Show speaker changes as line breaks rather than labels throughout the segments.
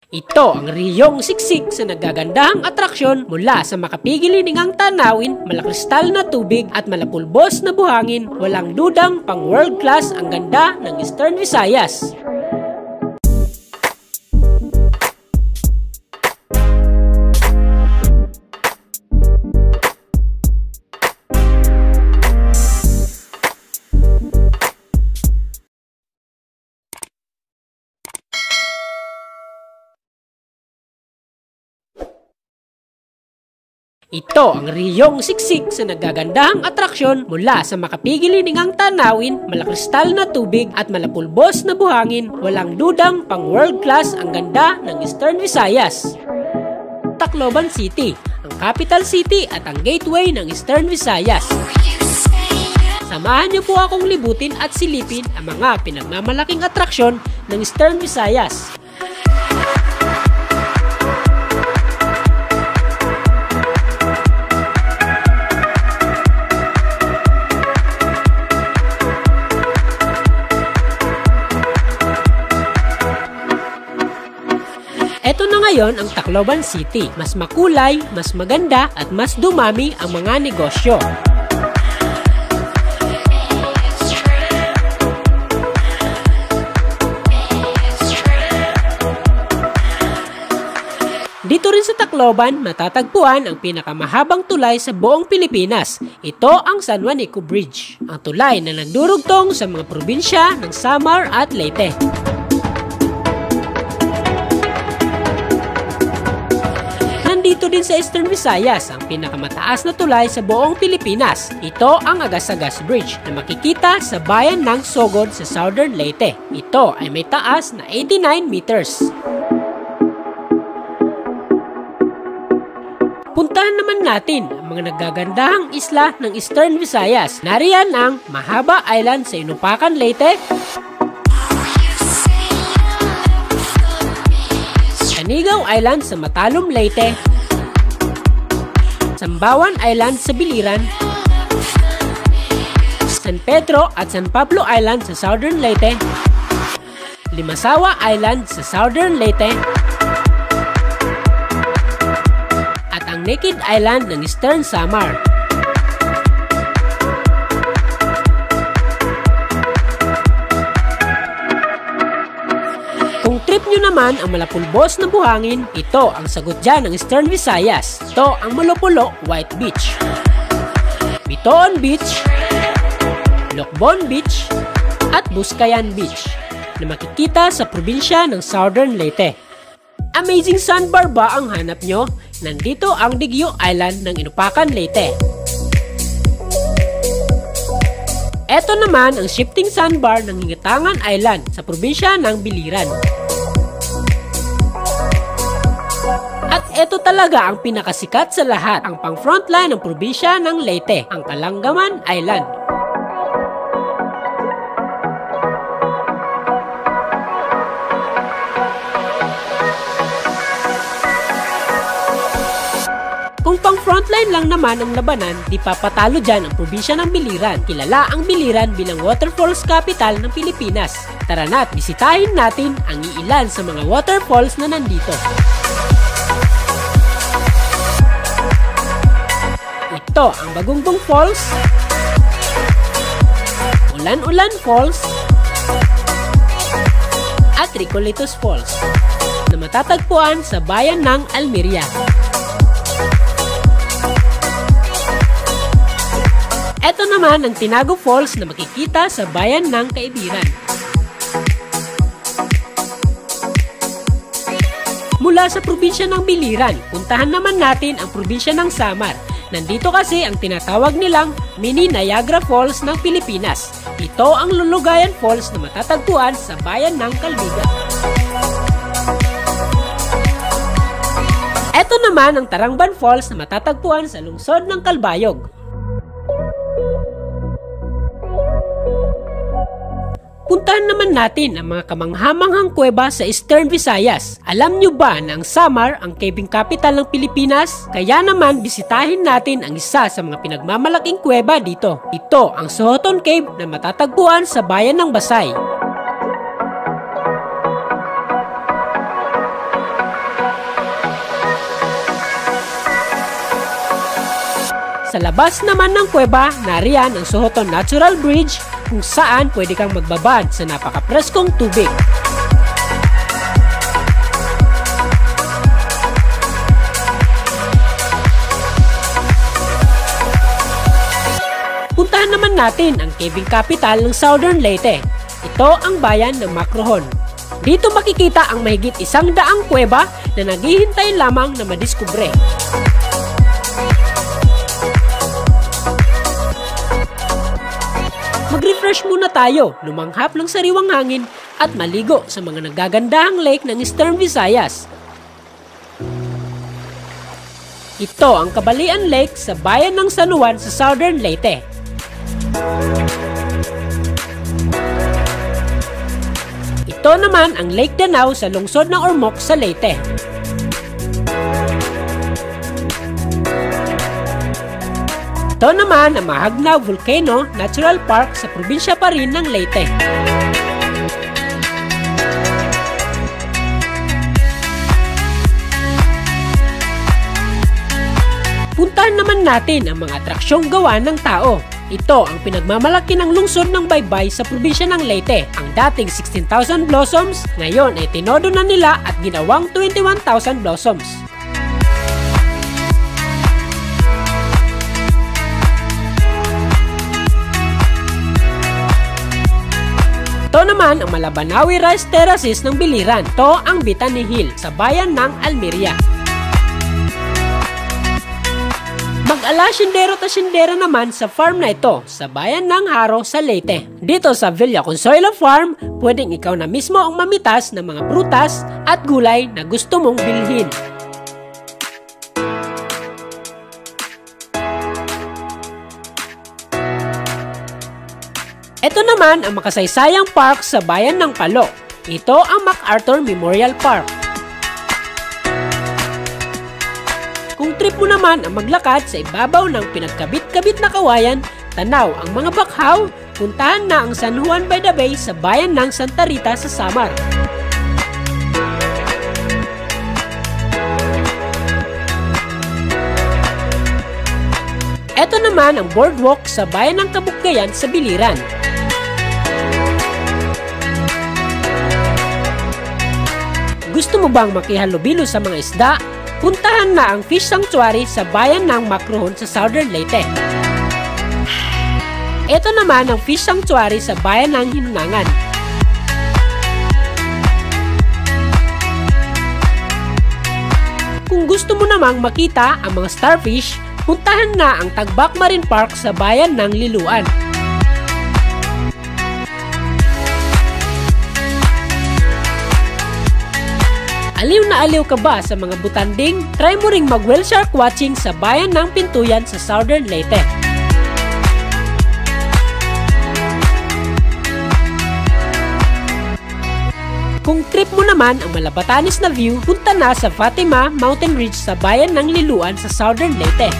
Ito ang riyong siksik sa nagagandahang atraksyon mula sa makapigilingang tanawin, malakristal na tubig at malapulbos na buhangin. Walang dudang pang world class ang ganda ng Eastern Visayas. Ito ang riyong siksik sa nagagandahang atraksyon mula sa makapigilingang tanawin, malakristal na tubig at malapulbos na buhangin. Walang dudang pang world class ang ganda ng Eastern Visayas. Tacloban City, ang capital city at ang gateway ng Eastern Visayas. Samahan niyo po akong libutin at silipin ang mga pinagmamalaking atraksyon ng Eastern Visayas. Ito na ngayon ang Tacloban City. Mas makulay, mas maganda at mas dumami ang mga negosyo. Dito rin sa Tacloban, matatagpuan ang pinakamahabang tulay sa buong Pilipinas. Ito ang San Juanico Bridge, ang tulay na nagdurugtong sa mga probinsya ng Samar at Leyte. Dito din sa Eastern Visayas ang pinakamataas na tulay sa buong Pilipinas. Ito ang Agas-Agas Bridge na makikita sa bayan ng Sogod sa Southern Leyte. Ito ay may taas na 89 meters. Puntahan naman natin ang mga nagagandahang isla ng Eastern Visayas. Nariyan ang Mahaba Island sa Inupacan, Leyte, Canigaw Island sa Matalom, Leyte, Sambawan Island sa Biliran, San Pedro at San Pablo Island sa Southern Leyte, Limasawa Island sa Southern Leyte, at ang Naked Island ng Eastern Samar. Kung trip nyo naman ang malapulbos na buhangin, ito ang sagot dyan ng Eastern Visayas. Ito ang Molopulo White Beach, Bitoon Beach, Lokbon Beach, at Buscayan Beach na makikita sa probinsya ng Southern Leyte. Amazing sandbar ba ang hanap nyo? Nandito ang Digyo Island ng Inupacan, Leyte. Ito naman ang shifting sandbar ng Hingitangan Island sa probinsya ng Biliran. At ito talaga ang pinakasikat sa lahat, ang pang-frontline ng probinsya ng Leyte, ang Kalangaman Island. Kung pang-frontline lang naman ang labanan, di papatalo dyan ang probinsya ng Biliran. Kilala ang Biliran bilang waterfalls capital ng Pilipinas. Tara na at bisitahin natin ang iilan sa mga waterfalls na nandito. Ito ang Bagungbong Falls, Ulan-Ulan Falls, at Ricolitos Falls na matatagpuan sa bayan ng Almeria. Ito naman ang Tinago Falls na makikita sa bayan ng Caibiran. Mula sa probinsya ng Biliran, puntahan naman natin ang probinsya ng Samar. Nandito kasi ang tinatawag nilang Mini Niagara Falls ng Pilipinas. Ito ang Lulugayan Falls na matatagpuan sa bayan ng Calbiga. Ito naman ang Tarangban Falls na matatagpuan sa lungsod ng Calbayog. Puntahan naman natin ang mga kamanghamanghang kuweba sa Eastern Visayas. Alam nyo ba na ang Samar ang caving capital ng Pilipinas? Kaya naman bisitahin natin ang isa sa mga pinagmamalaking kuweba dito. Ito ang Sohoton Cave na matatagpuan sa bayan ng Basay. Sa labas naman ng kuweba, nariyan ang Sohoton Natural Bridge kung saan pwede kang magbabad sa napakapreskong tubig. Puntahan naman natin ang caving capital ng Southern Leyte. Ito ang bayan ng Macrohon. Dito makikita ang mahigit 100 kuweba na naghihintay lamang na madiskubre. Mag-refresh muna tayo, lumanghap ng sariwang hangin at maligo sa mga nagagandahang lake ng Eastern Visayas. Ito ang Kabalian Lake sa bayan ng San Juan sa Southern Leyte. Ito naman ang Lake Danao sa lungsod ng Ormoc sa Leyte. Ito naman ang Mahagna Volcano Natural Park sa probinsya pa rin ng Leyte. Puntahan naman natin ang mga atraksyong gawa ng tao. Ito ang pinagmamalaki ng lungsod ng Baybay sa probinsya ng Leyte. Ang dating 16,000 blossoms, ngayon ay tinodo na nila at ginawang 21,000 blossoms. Ito naman ang Malabanawi Rice Terraces ng Biliran. Ito ang Bitani Hill sa bayan ng Almeria. Mag-ala sindero ta sindera naman sa farm na ito sa bayan ng Haro sa Leyte. Dito sa Villa Consuelo Farm, pwedeng ikaw na mismo ang mamitas ng mga prutas at gulay na gusto mong bilhin. Ito naman ang makasaysayang park sa bayan ng Palo. Ito ang MacArthur Memorial Park. Kung trip mo naman ang maglakad sa ibabaw ng pinagkabit-kabit na kawayan, tanaw ang mga bakhaw, puntahan na ang San Juan by the Bay sa bayan ng Santa Rita sa Samar. Ito naman ang boardwalk sa bayan ng Kabukgayan sa Biliran. Gusto mo bang makihalubilo sa mga isda? Puntahan na ang Fish Sanctuary sa bayan ng Macrohon sa Southern Leyte. Ito naman ang Fish Sanctuary sa bayan ng Hinunangan. Kung gusto mo namang makita ang mga starfish, puntahan na ang Tagbak Marine Park sa bayan ng Liloan. Aliw na aliw ka ba sa mga butanding? Try mo ring mag-whale shark watching sa bayan ng Pintuyan sa Southern Leyte. Kung trip mo naman ang malabatanis na view, punta na sa Fatima Mountain Ridge sa bayan ng Liloan sa Southern Leyte.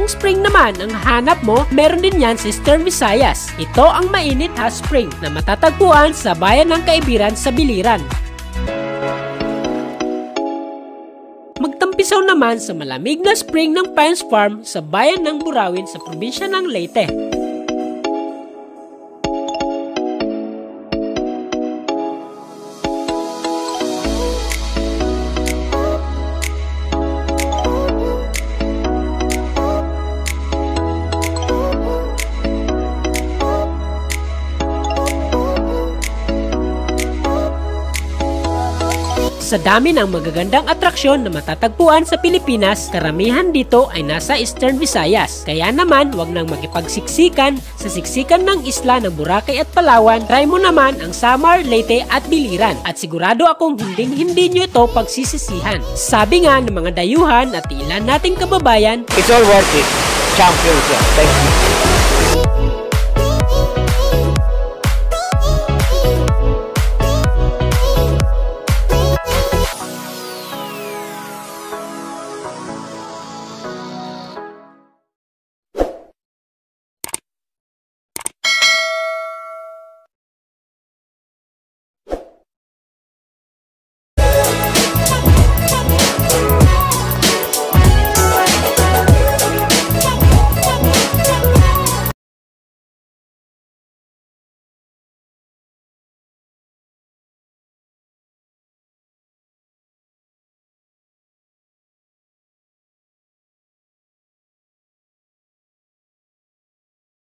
Kung spring naman ang hanap mo, meron din yan sa Eastern Visayas. Ito ang mainit hot spring na matatagpuan sa bayan ng Kaibiran sa Biliran. Magtampisaw naman sa malamig na spring ng Pines Farm sa bayan ng Burawin sa probinsya ng Leyte. Sa dami ng magagandang atraksyon na matatagpuan sa Pilipinas, karamihan dito ay nasa Eastern Visayas. Kaya naman, wag nang makipagsiksikan sa siksikan ng isla ng Boracay at Palawan. Try mo naman ang Samar, Leyte at Biliran at sigurado akong hindi nyo ito pagsisisihan. Sabi nga ng mga dayuhan at ilan nating kababayan,
it's all worth it. Champions. Thank you.